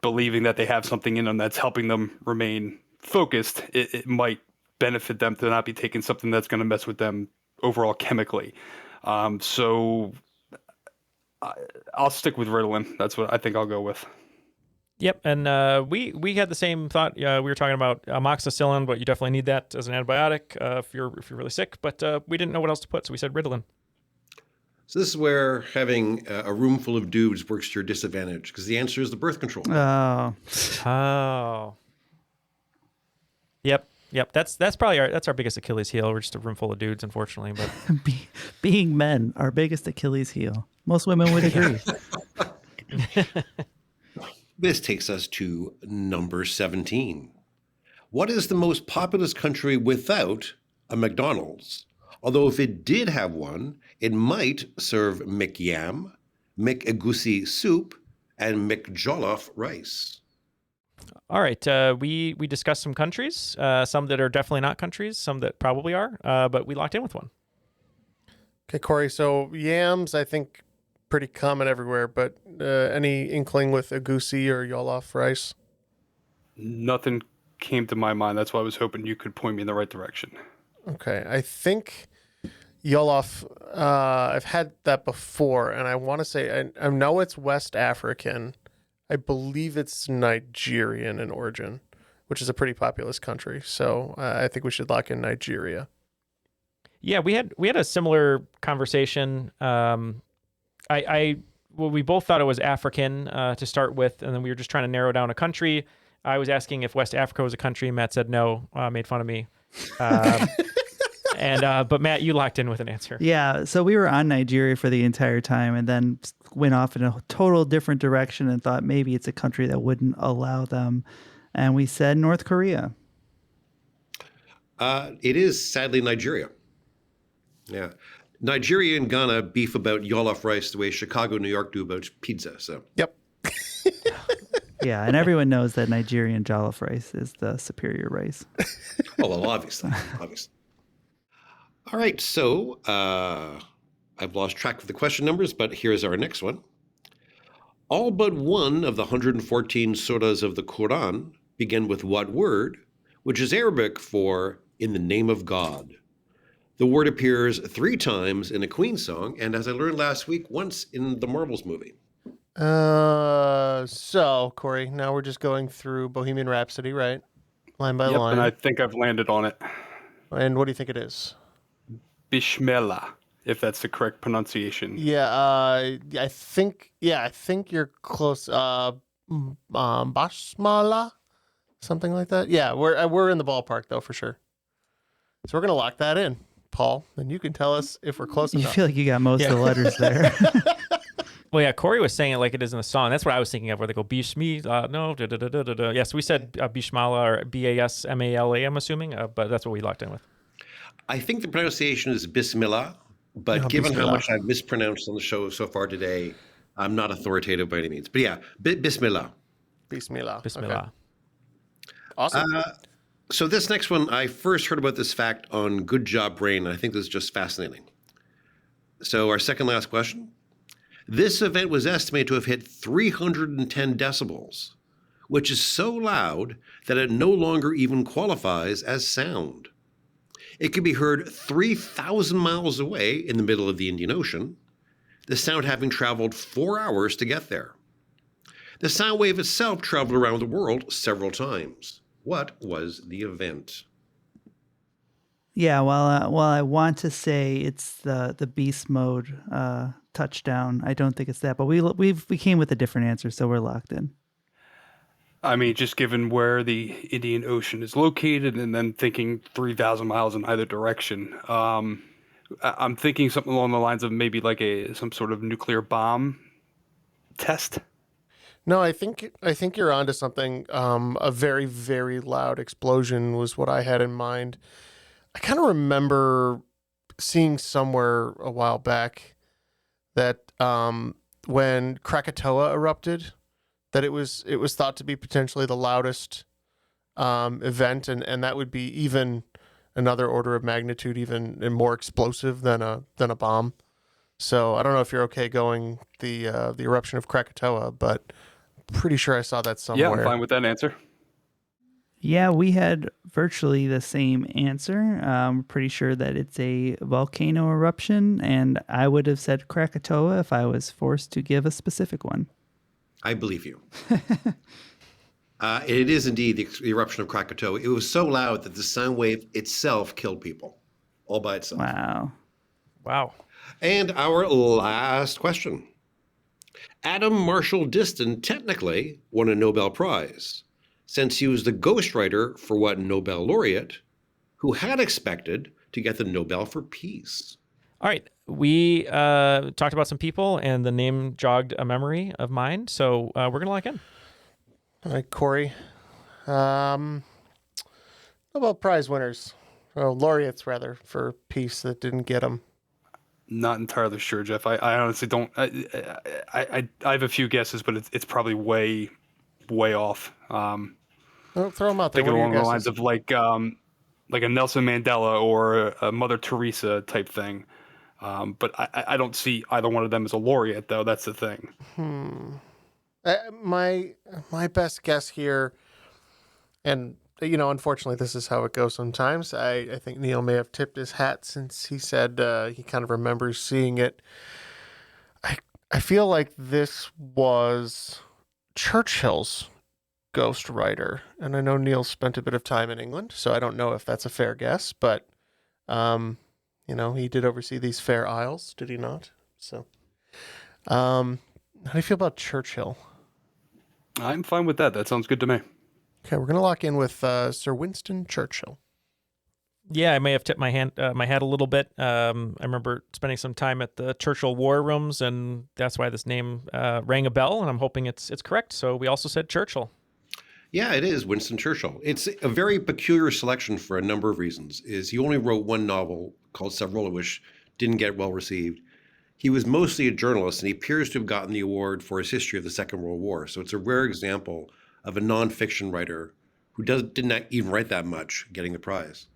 believing that they have something in them that's helping them remain focused, it might benefit them to not be taking something that's going to mess with them overall chemically. So I'll stick with Ritalin. That's what I think I'll go with. Yep, and we had the same thought. We were talking about amoxicillin, but you definitely need that as an antibiotic if you're really sick. But we didn't know what else to put, so we said Ritalin. So this is where having a room full of dudes works to your disadvantage, because the answer is the birth control. Oh. Yep. That's probably our biggest Achilles heel. We're just a room full of dudes, unfortunately. But Being men, our biggest Achilles heel. Most women would agree. This takes us to number 17. What is the most populous country without a McDonald's? Although if it did have one, it might serve McYam, McEgusi soup, and McJollof rice. All right, we discussed some countries, some that are definitely not countries, some that probably are, but we locked in with one. Okay, Corey. So yams, I think, pretty common everywhere, but any inkling with egusi or Yolof rice? Nothing came to my mind. That's why I was hoping you could point me in the right direction. Okay, I think Yolof, I've had that before, and I want to say, I know it's West African. I believe it's Nigerian in origin, which is a pretty populous country. So I think we should lock in Nigeria. Yeah, we had a similar conversation. We both thought it was African to start with, and then we were just trying to narrow down a country. I was asking if West Africa was a country. Matt said no, made fun of me. But Matt, you locked in with an answer. Yeah, so we were on Nigeria for the entire time and then went off in a total different direction and thought maybe it's a country that wouldn't allow them. And we said North Korea. It is sadly Nigeria. Yeah. Nigeria and Ghana beef about Yolof rice the way Chicago, New York do about pizza. So. Yep. Yeah, and everyone knows that Nigerian jollof rice is the superior rice. Oh, well, obviously. All right, so I've lost track of the question numbers, but here's our next one. All but one of the 114 surahs of the Quran begin with what word, which is Arabic for in the name of God? The word appears 3 times in a Queen song, and as I learned last week, once in the Marvels movie. So, Corey, now we're just going through Bohemian Rhapsody, right? Line by line. And I think I've landed on it. And what do you think it is? Bismillah, if that's the correct pronunciation. Yeah, I think you're close. Basmala, something like that. Yeah, we're in the ballpark though for sure. So we're gonna lock that in. Paul, and you can tell us if we're close You enough. feel like you got most of the letters there. Well, yeah, Corey was saying it like it is in the song. That's what I was thinking of, where they go Bishmi. No, da, da, da, da, da, da. Yes, we said Bishmala or Basmala. I'm assuming, but that's what we locked in with. I think the pronunciation is Bismillah, but given Bismillah. how much I've mispronounced on the show so far today, I'm not authoritative by any means. But yeah, Bismillah. Bismillah. Bismillah. Okay. Awesome. So this next one, I first heard about this fact on Good Job Brain, and I think this is just fascinating. So our second last question. This event was estimated to have hit 310 decibels, which is so loud that it no longer even qualifies as sound. It could be heard 3,000 miles away in the middle of the Indian Ocean, the sound having traveled 4 hours to get there. The sound wave itself traveled around the world several times. What was the event? Yeah, well, I want to say it's the beast mode touchdown. I don't think it's that, but we came with a different answer, so we're locked in. I mean, just given where the Indian Ocean is located, and then thinking 3,000 miles in either direction, I'm thinking something along the lines of maybe like some sort of nuclear bomb test. No, I think you're onto something. A very, very loud explosion was what I had in mind. I kind of remember seeing somewhere a while back that when Krakatoa erupted, that it was thought to be potentially the loudest event, and that would be even another order of magnitude, even more explosive than a bomb. So I don't know if you're okay going the eruption of Krakatoa, but pretty sure I saw that somewhere. Yeah, I'm fine with that answer. Yeah, we had virtually the same answer. Pretty sure that it's a volcano eruption, and I would have said Krakatoa if I was forced to give a specific one. I believe you. It is indeed the eruption of Krakatoa. It was so loud that the sound wave itself killed people, all by itself. Wow. And our last question. Adam Marshall Diston technically won a Nobel Prize, since he was the ghostwriter for what Nobel laureate who had expected to get the Nobel for Peace? All right. We talked about some people, and the name jogged a memory of mine, so we're going to lock in. All right, Corey. Nobel Prize winners, or laureates rather, for peace that didn't get them. Not entirely sure, Jeff. I honestly don't. I have a few guesses, but it's probably way off. Throw them out there. Thinking along the lines of like a Nelson Mandela or a Mother Teresa type thing. But I don't see either one of them as a laureate, though. That's the thing. My best guess here, and unfortunately, this is how it goes sometimes. I think Neal may have tipped his hat since he said he kind of remembers seeing it. I feel like this was Churchill's ghostwriter, and I know Neal spent a bit of time in England, so I don't know if that's a fair guess, but he did oversee these Fair Isles, did he not? So, how do you feel about Churchill? I'm fine with that. That sounds good to me. Okay, we're going to lock in with Sir Winston Churchill. Yeah, I may have tipped my hat a little bit. I remember spending some time at the Churchill War Rooms, and that's why this name rang a bell, and I'm hoping it's correct. So we also said Churchill. Yeah, it is Winston Churchill. It's a very peculiar selection for a number of reasons. He only wrote one novel called Savonarola, which didn't get well received. He was mostly a journalist, and he appears to have gotten the award for his history of the Second World War. So it's a rare example of a nonfiction writer who did not even write that much getting the prize.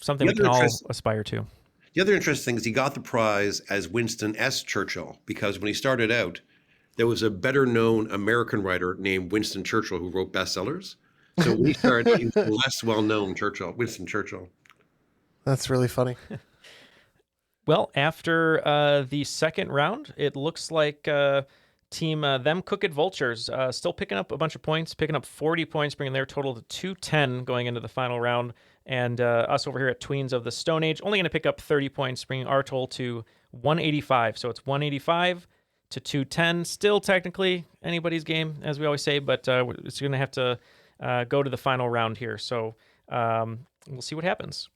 Something we can all aspire to. The other interesting thing is he got the prize as Winston S. Churchill, because when he started out, there was a better-known American writer named Winston Churchill who wrote bestsellers. So when he started, he was the less well-known Winston Churchill. That's really funny. Well, after the second round, it looks like team Them Cooked Vultures still picking up a bunch of points, picking up 40 points, bringing their total to 210 going into the final round. And us over here at Tweens of the Stone Age only going to pick up 30 points, bringing our total to 185. So it's 185 to 210. Still technically anybody's game, as we always say, but it's going to have to go to the final round here. So we'll see what happens.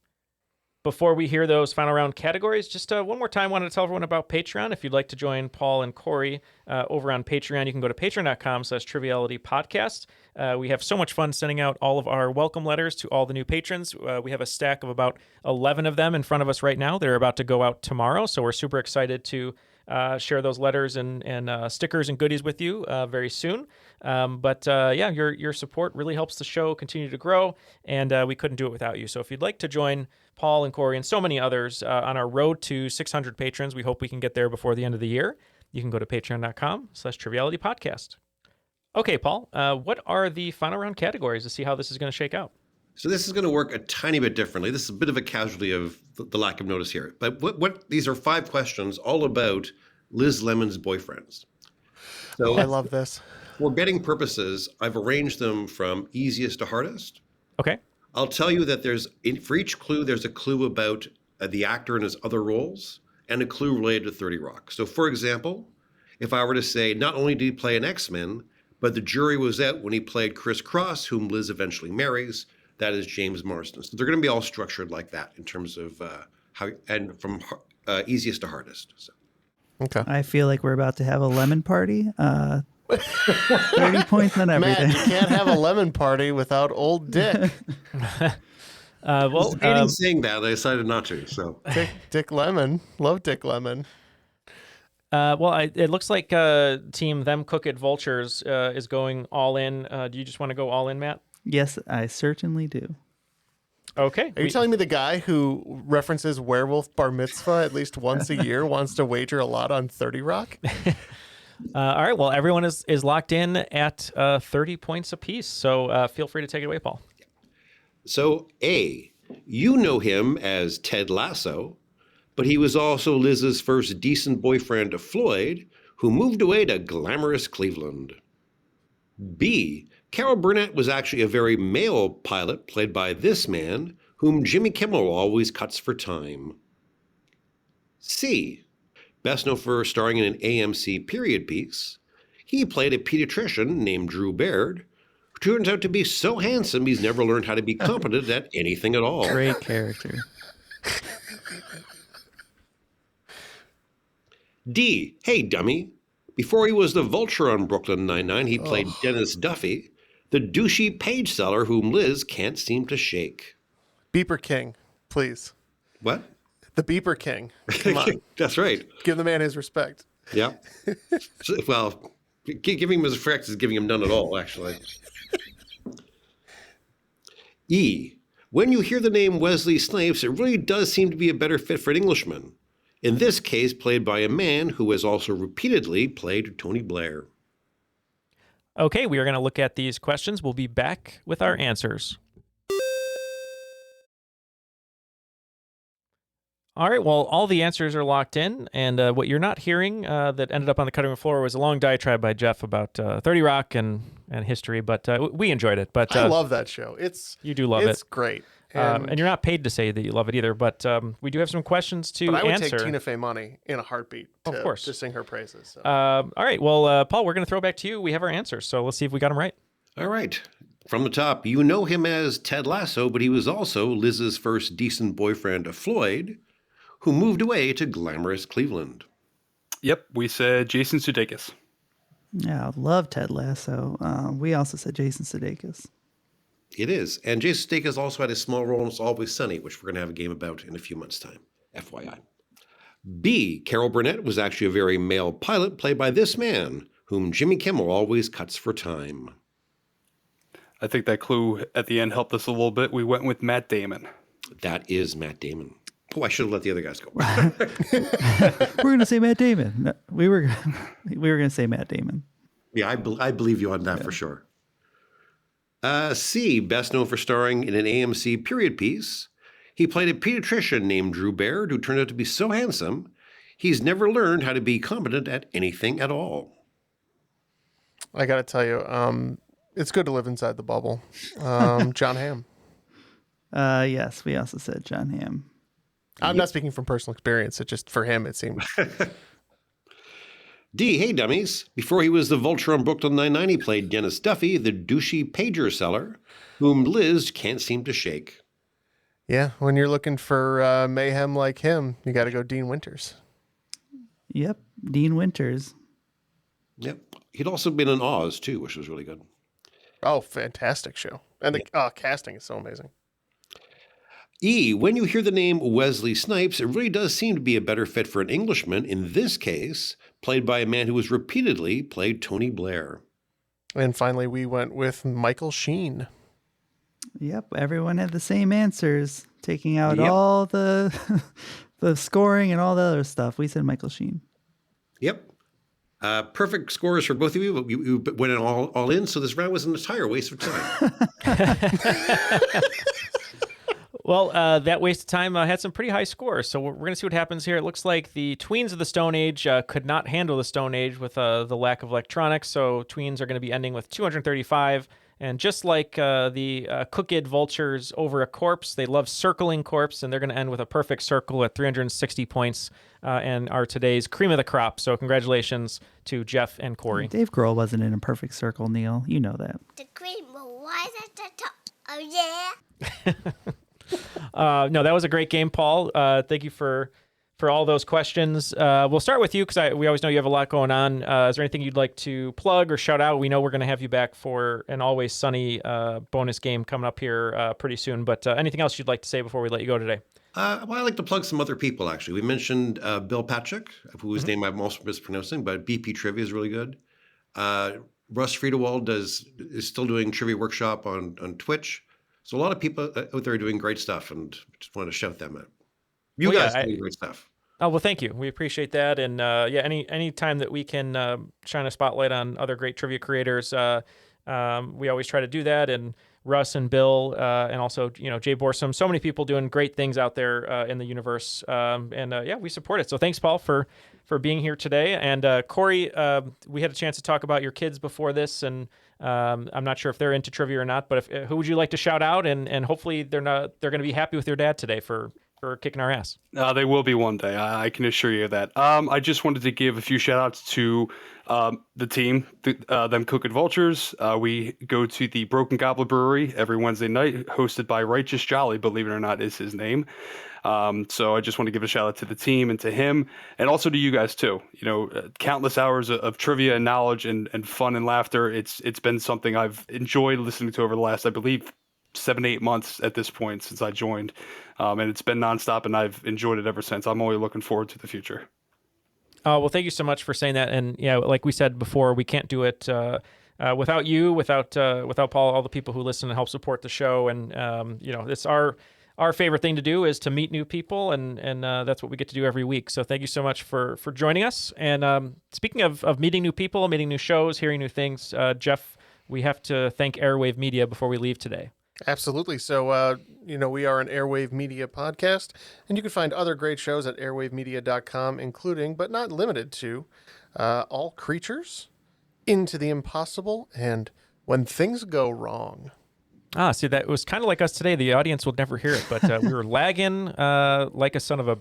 Before we hear those final round categories, just one more time, I wanted to tell everyone about Patreon. If you'd like to join Paul and Corey over on Patreon, you can go to patreon.com/trivialitypodcast. We have so much fun sending out all of our welcome letters to all the new patrons. We have a stack of about 11 of them in front of us right now. They're about to go out tomorrow, so we're super excited to share those letters and stickers and goodies with you very soon. Yeah, your support really helps the show continue to grow, and we couldn't do it without you. So if you'd like to join Paul and Corey and so many others on our road to 600 patrons, we hope we can get there before the end of the year. You can go to patreon.com/trivialitypodcast. Okay, Paul, what are the final round categories to see how this is going to shake out? So this is going to work a tiny bit differently. This is a bit of a casualty of the lack of notice here. But what these are 5 questions all about Liz Lemon's boyfriends. So I love this. For betting purposes, I've arranged them from easiest to hardest. Okay. I'll tell you that for each clue, there's a clue about the actor and his other roles, and a clue related to 30 Rock. So for example, if I were to say, not only did he play an X-Men, but the jury was out when he played Chris Cross, whom Liz eventually marries, that is James Marsden. So they're going to be all structured like that in terms of how, and from easiest to hardest. So. Okay. I feel like we're about to have a lemon party. 30 points on everything. Matt, you can't have a lemon party without old Dick. Saying that, I decided not to. So Dick Lemon. Love Dick Lemon. It looks like Team Them Cook It Vultures is going all in. Do you just want to go all in, Matt? Yes, I certainly do. Okay. Are you telling me the guy who references Werewolf Bar Mitzvah at least once a year wants to wager a lot on 30 Rock? All right. Well, everyone is locked in at 30 points apiece. So feel free to take it away, Paul. So A, you know him as Ted Lasso, but he was also Liz's first decent boyfriend of Floyd, who moved away to glamorous Cleveland. B, Carol Burnett was actually a very male pilot played by this man, whom Jimmy Kimmel always cuts for time. C, best known for starring in an AMC period piece, he played a pediatrician named Drew Baird, who turns out to be so handsome he's never learned how to be competent at anything at all. Great character. D, hey dummy, before he was the Vulture on Brooklyn Nine-Nine, he played Dennis Duffy, the douchey page seller whom Liz can't seem to shake. Beeper King, please. What? The Beeper King. Come on. That's right. Give the man his respect. Yeah. Well, giving him his respect is giving him none at all, actually. E, when you hear the name Wesley Snipes, it really does seem to be a better fit for an Englishman. In this case, played by a man who has also repeatedly played Tony Blair. Okay, we are going to look at these questions. We'll be back with our answers. All right, well, all the answers are locked in, and what you're not hearing that ended up on the cutting room floor was a long diatribe by Jeff about 30 Rock and history, but we enjoyed it. But I love that show. You do love it. It's great. And you're not paid to say that you love it either, but we do have some questions to I would answer. take Tina Fey money in a heartbeat to sing her praises. So. All right, well, Paul, we're going to throw back to you. We have our answers, so let's see if we got them right. All right. From the top, you know him as Ted Lasso, but he was also Liz's first decent boyfriend of Floyd, who moved away to glamorous Cleveland. Yep, we said Jason Sudeikis. Yeah, I love Ted Lasso. We also said Jason Sudeikis. It is. And Jason Sudeikis also had a small role in It's Always Sunny, which we're going to have a game about in a few months' time. FYI. B, Carol Burnett was actually a very male pilot played by this man, whom Jimmy Kimmel always cuts for time. I think that clue at the end helped us a little bit. We went with Matt Damon. That is Matt Damon. Oh, I should have let the other guys go. We're going to say Matt Damon. No, we were going to say Matt Damon. Yeah, I believe you on that for sure. C, best known for starring in an AMC period piece. He played a pediatrician named Drew Baird, who turned out to be so handsome, he's never learned how to be competent at anything at all. I got to tell you, it's good to live inside the bubble. John Hamm. Yes, we also said John Hamm. I'm not speaking from personal experience. It just, for him, it seemed. D, hey dummies. Before he was the Vulture on Brooklyn Nine-Nine, he played Dennis Duffy, the douchey pager seller, whom Liz can't seem to shake. Yeah, when you're looking for mayhem like him, you got to go Dean Winters. Yep, Dean Winters. Yep. He'd also been in Oz, too, which was really good. Oh, fantastic show. And the casting is so amazing. E, when you hear the name Wesley Snipes, it really does seem to be a better fit for an Englishman, in this case, played by a man who has repeatedly played Tony Blair. And finally, we went with Michael Sheen. Yep, everyone had the same answers, taking out all the the scoring and all the other stuff. We said Michael Sheen. Yep. Perfect scores for both of you. You went all in, so this round was an entire waste of time. Well, that waste of time had some pretty high scores, so we're going to see what happens here. It looks like the Tweens of the Stone Age could not handle the Stone Age with the lack of electronics, so Tweens are going to be ending with 235. And just like the Cooked Vultures over a corpse, they love circling corpse, and they're going to end with a perfect circle at 360 points and are today's cream of the crop. So congratulations to Jeff and Corey. Dave Grohl wasn't in a perfect circle, Neil. You know that. The cream was at the top. Oh, yeah. No, that was a great game, Paul. Thank you for all those questions. We'll start with you because we always know you have a lot going on. Is there anything you'd like to plug or shout out? We know we're going to have you back for an Always Sunny bonus game coming up here pretty soon. But anything else you'd like to say before we let you go today? Well, I'd like to plug some other people, actually. We mentioned Bill Patrick, whose name I'm also mispronouncing, but BP Trivia is really good. Russ Friedewald is still doing Trivia Workshop on Twitch. So a lot of people out there are doing great stuff, and just want to shout them out. You guys are doing great stuff. Oh, well, thank you. We appreciate that. And any time that we can shine a spotlight on other great trivia creators, we always try to do that. And Russ and Bill and also, Jay Borsum, so many people doing great things out there in the universe. We support it. So thanks, Paul, for being here today. And Corey, we had a chance to talk about your kids before this, and I'm not sure if they're into trivia or not, but who would you like to shout out? And hopefully they're going to be happy with their dad today for kicking our ass. They will be one day. I can assure you that. I just wanted to give a few shout outs to the team, them Cooked Vultures. We go to the Broken Gobbler Brewery every Wednesday night, hosted by Righteous Jolly, believe it or not, is his name. So I just want to give a shout out to the team and to him, and also to you guys too. Countless hours of trivia and knowledge and fun and laughter. It's been something I've enjoyed listening to over the last, I believe, 7-8 months at this point since I joined. And it's been nonstop, and I've enjoyed it ever since. I'm only looking forward to the future. Well, thank you so much for saying that. And yeah, like we said before, we can't do it without you, without Paul, all the people who listen and help support the show. And it's our favorite thing to do is to meet new people, and that's what we get to do every week. So thank you so much for joining us. And speaking of meeting new people, meeting new shows, hearing new things, Jeff, we have to thank Airwave Media before we leave today. Absolutely. So, we are an Airwave Media podcast, and you can find other great shows at airwavemedia.com, including, but not limited to, All Creatures, Into the Impossible, and When Things Go Wrong. See, that was kind of like us today. The audience will never hear it, but we were lagging like a son of a...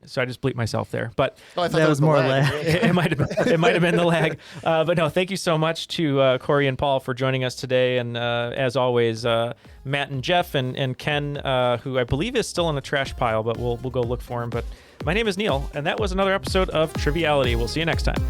So I just bleeped myself there, but I thought that was more lag. It might have been the lag. But no, thank you so much to Corey and Paul for joining us today. And as always, Matt and Jeff and Ken, who I believe is still in the trash pile, but we'll go look for him. But my name is Neil, and that was another episode of Triviality. We'll see you next time.